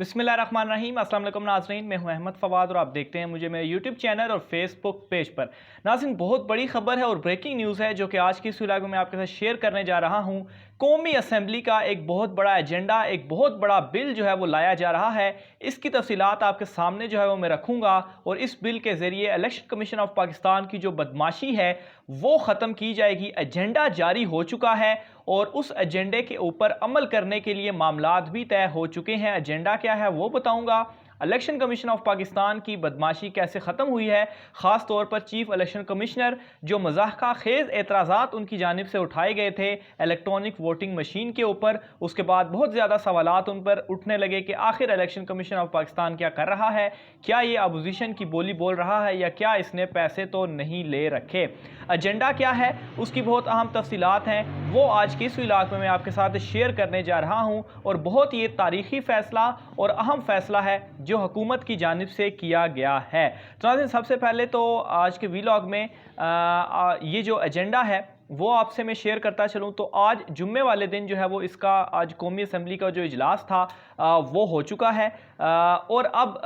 बिस्मिल्लाहिर्रहमानिर्रहीम। अस्सलाम वालेकुम नाज़रीन, मैं हूं अहमद फवाद और आप देखते हैं मुझे मेरे यूट्यूब चैनल और फेसबुक पेज पर। नाज़रीन, बहुत बड़ी खबर है और ब्रेकिंग न्यूज़ है जो कि आज की इस वीडियो में मैं आपके साथ शेयर करने जा रहा हूं। कौमी असम्बली का एक बहुत बड़ा एजेंडा, एक बहुत बड़ा बिल जो है वो लाया जा रहा है। इसकी तफसीलात आपके सामने जो है वो मैं रखूँगा और इस बिल के ज़रिए इलेक्शन कमीशन ऑफ पाकिस्तान की जो बदमाशी है वो ख़त्म की जाएगी। एजेंडा जारी हो चुका है और उस एजेंडे के ऊपर अमल करने के लिए मामलात भी तय हो चुके हैं। एजेंडा क्या है वो बताऊंगा। इलेक्शन कमीशन ऑफ पाकिस्तान की बदमाशी कैसे ख़त्म हुई है, ख़ास तौर पर चीफ इलेक्शन कमिश्नर जो मज़ाक़ा खेज़ एतराज़ात उनकी जानिब से उठाए गए थे इलेक्ट्रॉनिक वोटिंग मशीन के ऊपर। उसके बाद बहुत ज़्यादा सवालात उन पर उठने लगे कि आखिर इलेक्शन कमीशन ऑफ पाकिस्तान क्या कर रहा है, क्या ये अपोजिशन की बोली बोल रहा है या क्या इसने पैसे तो नहीं ले रखे। एजेंडा क्या है उसकी बहुत अहम तफसीलात हैं, वो आज की इस वीडियो में मैं आपके साथ शेयर करने जा रहा हूँ और बहुत ये तारीख़ी फ़ैसला और अहम फ़ैसला है जो हुकूमत की जानिब से किया गया है। तो नाज़रीन, सबसे पहले तो आज के वीलॉग में ये जो एजेंडा है वो आपसे मैं शेयर करता चलूँ। तो आज जुम्मे वाले दिन जो है वो इसका आज कौमी असम्बली का जो इजलास था वो हो चुका है और अब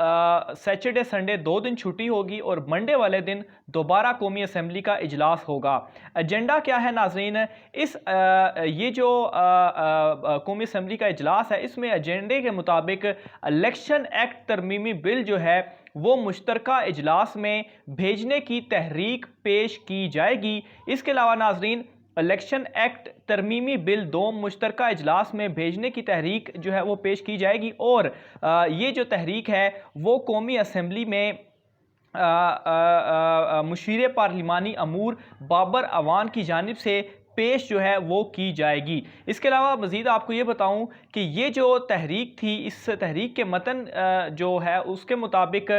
सैटरडे संडे 2 दिन छुट्टी होगी और मंडे वाले दिन दोबारा कौमी असम्बली का इजलास होगा। एजेंडा क्या है नाज़रीन, ये जो कौमी असम्बली का इजलास है इसमें एजेंडे के मुताबिक इलेक्शन एक्ट तरमीमी बिल जो है वो मुश्तरका इजलास में भेजने की तहरीक पेश की जाएगी। इसके अलावा नाज़रीन, इलेक्शन एक्ट तरमीमी बिल 2 मुश्तरका इजलास में भेजने की तहरीक जो है वो पेश की जाएगी और ये जो तहरीक है वो कौमी असम्बली में मुशीर पार्लिमानी अमूर बाबर अवान की जानिब से पेश जो है वो की जाएगी। इसके अलावा मज़ीद आपको ये बताऊं कि ये जो तहरीक थी, इस तहरीक के मतन जो है उसके मुताबिक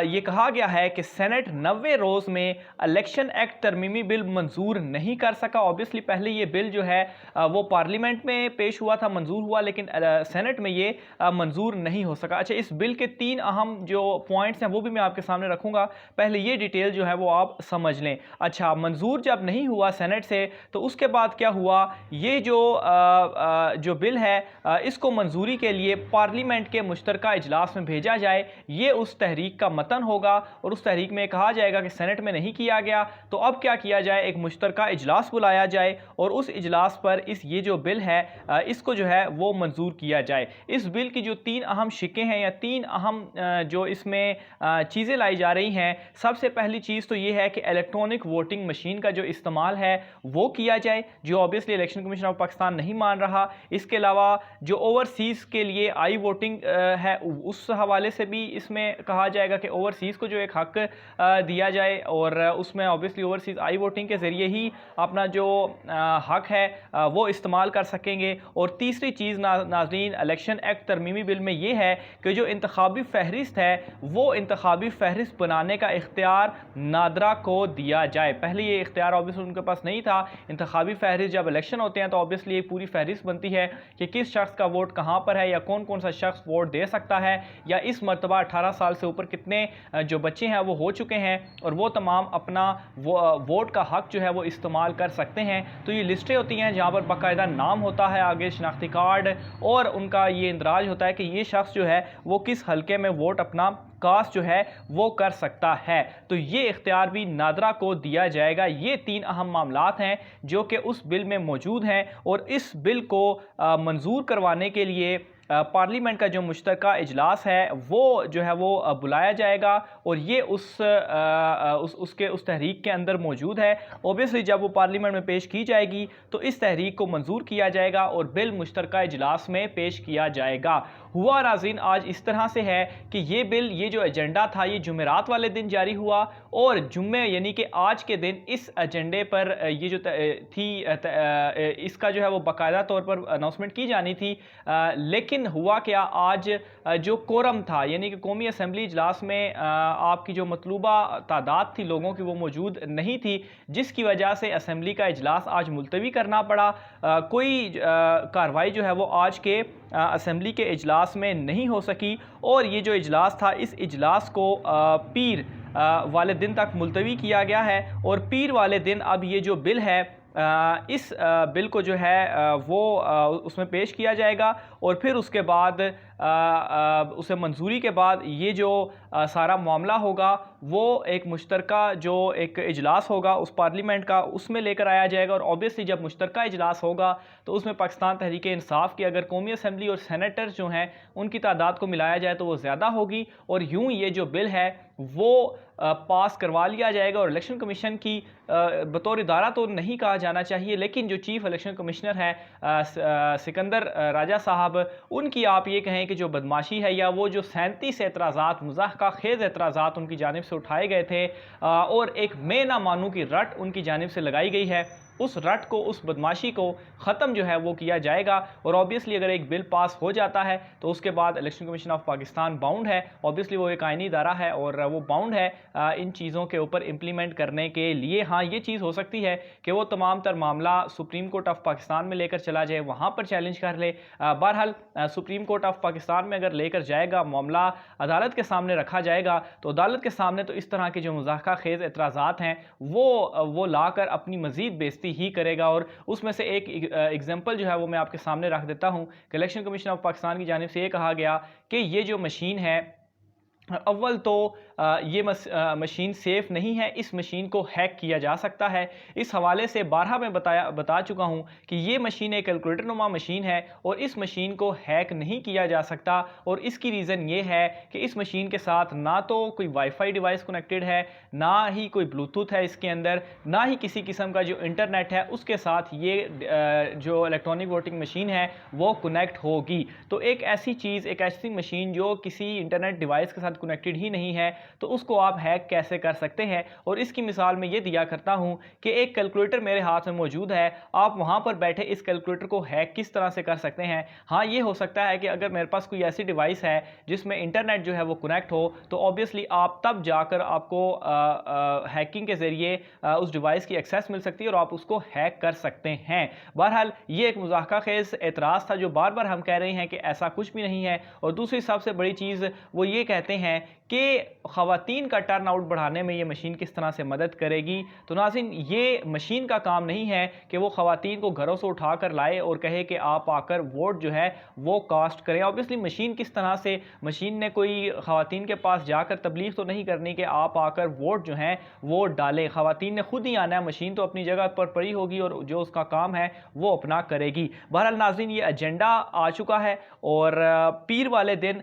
ये कहा गया है कि सेनेट 90 रोज़ में इलेक्शन एक्ट तरमीमी बिल मंजूर नहीं कर सका। ऑब्वियसली पहले ये बिल जो है वो पार्लियामेंट में पेश हुआ था, मंजूर हुआ, लेकिन सेनेट में ये मंजूर नहीं हो सका। अच्छा, इस बिल के 3 अहम जो पॉइंट्स हैं वो भी मैं आपके सामने रखूँगा। पहले ये डिटेल जो है वो आप समझ लें। अच्छा, मंजूर जब नहीं हुआ सेनेट से तो उसके बाद क्या हुआ, ये जो बिल है इसको मंजूरी के लिए पार्लियामेंट के मुश्तरका इजलास में भेजा जाए। ये उस तहरीक का मतन होगा और उस तहरीक में कहा जाएगा कि सेनेट में नहीं किया गया तो अब क्या किया जाए, एक मुश्तरका इजलास बुलाया जाए और उस इजलास पर ये जो बिल है इसको जो है वो मंजूर किया जाए। इस बिल की जो 3 अहम शिकें हैं या 3 अहम जो इसमें चीज़ें लाई जा रही हैं, सबसे पहली चीज़ तो ये है कि इलेक्ट्रॉनिक वोटिंग मशीन का जो इस्तेमाल है वो किया जाए, जो obviously election commission of Pakistan नहीं मान रहा। इसके अलावा जो ओवरसीज़ के लिए आई वोटिंग है उस हवाले से भी इसमें कहा जाएगा कि ओवरसीज़ को जो एक हक दिया जाए और उसमें ऑब्वियसली ओवरसीज़ आई वोटिंग के ज़रिए ही अपना जो हक है वो इस्तेमाल कर सकेंगे। और तीसरी चीज़ नाज़रीन, इलेक्शन एक्ट तरमीमी बिल में ये है कि जो इंतखाबी फहरिस्त है वो इंतखाबी फहरिस्त बनाने का इख्तियार नादरा को दिया जाए। पहले ये इख्तियार ऑब्वियसली उनके पास नहीं था। इंतखाबी फहरिस्त जब इलेक्शन होते हैं तो ऑब्वियसली एक पूरी फहरिस्त बनती है कि किस शख्स का वोट कहाँ पर है या कौन कौन सा शख्स वोट दे सकता है, या इस मरतबा 18 साल से ऊपर कितने जो बच्चे हैं वो हो चुके हैं और वो तमाम अपना वोट का हक जो है वो इस्तेमाल कर सकते हैं। तो ये लिस्टें होती हैं जहाँ पर बाकायदा नाम होता है, आगे शनाख्ती कार्ड और उनका ये इंदराज होता है कि ये शख्स जो है वो किस हल्के में वोट अपना कास्ट जो है वो कर सकता है। तो ये इख्तियार भी नादरा को दिया जाएगा। ये 3 अहम मामलात हैं जो कि उस बिल में मौजूद हैं और इस बिल को मंजूर करवाने के लिए पार्लियामेंट का जो मुश्तरका इजलास है वो जो है वो बुलाया जाएगा और ये उस तहरीक के अंदर मौजूद है। ओबियसली जब वो पार्लियामेंट में पेश की जाएगी तो इस तहरीक को मंजूर किया जाएगा और बिल मुश्तरका इजलास में पेश किया जाएगा। हुआ नाज़रीन आज इस तरह से है कि ये बिल, ये जो एजेंडा था ये जुमेरात वाले दिन जारी हुआ और जुम्मे यानी कि आज के दिन इस एजेंडे पर ये जो थी इसका जो है वो बाकायदा तौर पर अनाउंसमेंट की जानी थी, लेकिन हुआ क्या, आज जो कोरम था यानी कि कौमी असम्बली इजलास में आपकी जो मतलूबा तादाद थी लोगों की वो मौजूद नहीं थी, जिसकी वजह से असम्बली का इजलास आज मुलतवी करना पड़ा। कोई कार्रवाई जो है वो आज के असम्बली के इजलास में नहीं हो सकी और ये जो इजलास था इस इजलास को पीर वाले दिन तक मुलतवी किया गया है और पीर वाले दिन अब ये जो बिल है इस बिल को जो है वो उसमें पेश किया जाएगा اور پھر اس کے بعد اسے منظوری کے بعد یہ جو سارا معاملہ ہوگا وہ ایک مشترکہ جو ایک اجلاس ہوگا اس پارلیمنٹ کا، اس میں لے کر آیا جائے گا، اور اوبیسلی جب مشترکہ اجلاس ہوگا تو اس میں پاکستان تحریک انصاف کی اگر قومی اسمبلی اور سینیٹر جو ہیں ان کی تعداد کو ملایا جائے تو وہ زیادہ ہوگی، اور یوں یہ جو بل ہے وہ پاس کروا لیا جائے گا۔ اور الیکشن کمیشن کی بطور ادارہ تو نہیں کہا جانا چاہیے، لیکن جو چیف الیکشن کمشنر ہے سکندر راجہ صاحب، ان کی آپ یہ کہیں کہ جو بدماشی ہے یا وہ جو 37 اعتراضات مضحکہ خیز اعتراضات ان کی جانب سے اٹھائے گئے تھے اور ایک میں نہ مانوں کی رٹ ان کی جانب سے لگائی گئی ہے، اس رٹ کو، اس بدماشی کو ختم جو ہے وہ کیا جائے گا۔ اور اوبیسلی اگر ایک بل پاس ہو جاتا ہے تو اس کے بعد election commission of Pakistan bound ہے، اوبیسلی وہ ایک آئینی ادارہ ہے اور وہ باؤنڈ ہے ان چیزوں کے اوپر امپلیمنٹ کرنے کے لیے۔ ہاں یہ چیز ہو سکتی ہے کہ وہ تمام تر معاملہ سپریم کورٹ آف پاکستان میں لے کر چلا جائے، وہاں پر چیلنج کر لے۔ بہرحال سپریم کورٹ آف پاکستان میں اگر لے کر جائے گا، معاملہ عدالت کے سامنے رکھا جائے گا تو عدالت کے سامنے تو اس طرح کے جو مضحکہ خیز اعتراضات ہیں وہ لا کر اپنی مزید بےزتی ہی کرے گا۔ اور اس میں سے ایک ایگزامپل جو ہے وہ میں آپ کے سامنے رکھ دیتا ہوں کہ الیکشن کمیشن آف پاکستان کی جانب سے یہ کہا گیا کہ یہ جو مشین ہے، اول تو یہ مشین سیف نہیں ہے، اس مشین کو ہیک کیا جا سکتا ہے۔ اس حوالے سے بارہا میں بتا چکا ہوں کہ یہ مشین ایک کیلکولیٹر نما مشین ہے اور اس مشین کو ہیک نہیں کیا جا سکتا، اور اس کی ریزن یہ ہے کہ اس مشین کے ساتھ نہ تو کوئی وائی فائی ڈیوائس کنیکٹڈ ہے، نہ ہی کوئی بلوٹوتھ ہے اس کے اندر، نہ ہی کسی قسم کا جو انٹرنیٹ ہے اس کے ساتھ یہ جو الیکٹرانک ووٹنگ مشین ہے وہ کنیکٹ ہوگی۔ تو ایک ایسی چیز، ایک ایسی مشین جو کسی انٹرنیٹ ڈیوائس کے ساتھ کنیکٹڈ ہی نہیں ہے تو اس کو آپ ہیک کیسے کر سکتے ہیں؟ اور اس کی مثال میں یہ دیا کرتا ہوں کہ ایک کیلکولیٹر میرے ہاتھ میں موجود ہے، آپ وہاں پر بیٹھے اس کیلکولیٹر کو ہیک کس طرح سے کر سکتے ہیں؟ ہاں یہ ہو سکتا ہے کہ اگر میرے پاس کوئی ایسی ڈیوائس ہے جس میں انٹرنیٹ جو ہے وہ کنیکٹ ہو تو اوبیسلی آپ تب جا کر آپ کو ہیکنگ کے ذریعے اس ڈیوائس کی ایکسیس مل سکتی ہے اور آپ اس کو ہیک کر سکتے ہیں۔ بہرحال یہ ایک مضحکہ خیز اعتراض تھا جو بار بار ہم کہہ رہے ہیں کہ ایسا کچھ بھی نہیں ہے۔ اور دوسری سب سے بڑی چیز وہ یہ کہتے ہیں کہ خواتین کا ٹرن آؤٹ بڑھانے میں یہ مشین کس طرح سے مدد کرے گی۔ تو ناظرین، یہ مشین کا کام نہیں ہے کہ وہ خواتین کو گھروں سے اٹھا کر لائے اور کہے کہ آپ آ کر ووٹ جو ہے وہ کاسٹ کریں۔ اوبیسلی مشین کس طرح سے، مشین نے کوئی خواتین کے پاس جا کر تبلیغ تو نہیں کرنی کہ آپ آ کر ووٹ جو ہیں وہ ڈالیں، خواتین نے خود ہی آنا ہے، مشین تو اپنی جگہ پر پڑی ہوگی اور جو اس کا کام ہے وہ اپنا کرے گی۔ بہرحال ناظرین، یہ ایجنڈا آ چکا ہے اور پیر والے دن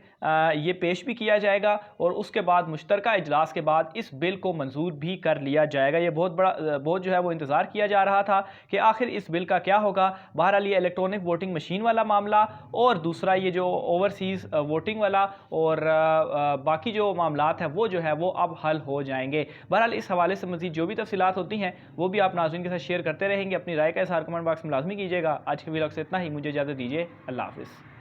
یہ پیش بھی کیا جائے گا اور اس کے بعد مشترکہ اجلاس کے بعد اس بل کو منظور بھی کر لیا جائے گا۔ یہ بہت جو ہے وہ انتظار کیا جا رہا تھا کہ آخر اس بل کا کیا ہوگا۔ بہرحال یہ الیکٹرانک ووٹنگ مشین والا معاملہ اور دوسرا یہ جو اوورسیز ووٹنگ والا اور باقی جو معاملات ہیں وہ جو ہے وہ اب حل ہو جائیں گے۔ بہرحال اس حوالے سے مزید جو بھی تفصیلات ہوتی ہیں وہ بھی آپ ناظرین کے ساتھ شیئر کرتے رہیں گے۔ اپنی رائے کا اظہار کمنٹ باکس میں لازمی کیجیے گا۔ آج کے ویڈیو سے اتنا ہی، مجھے اجازت دیجیے، اللہ حافظ۔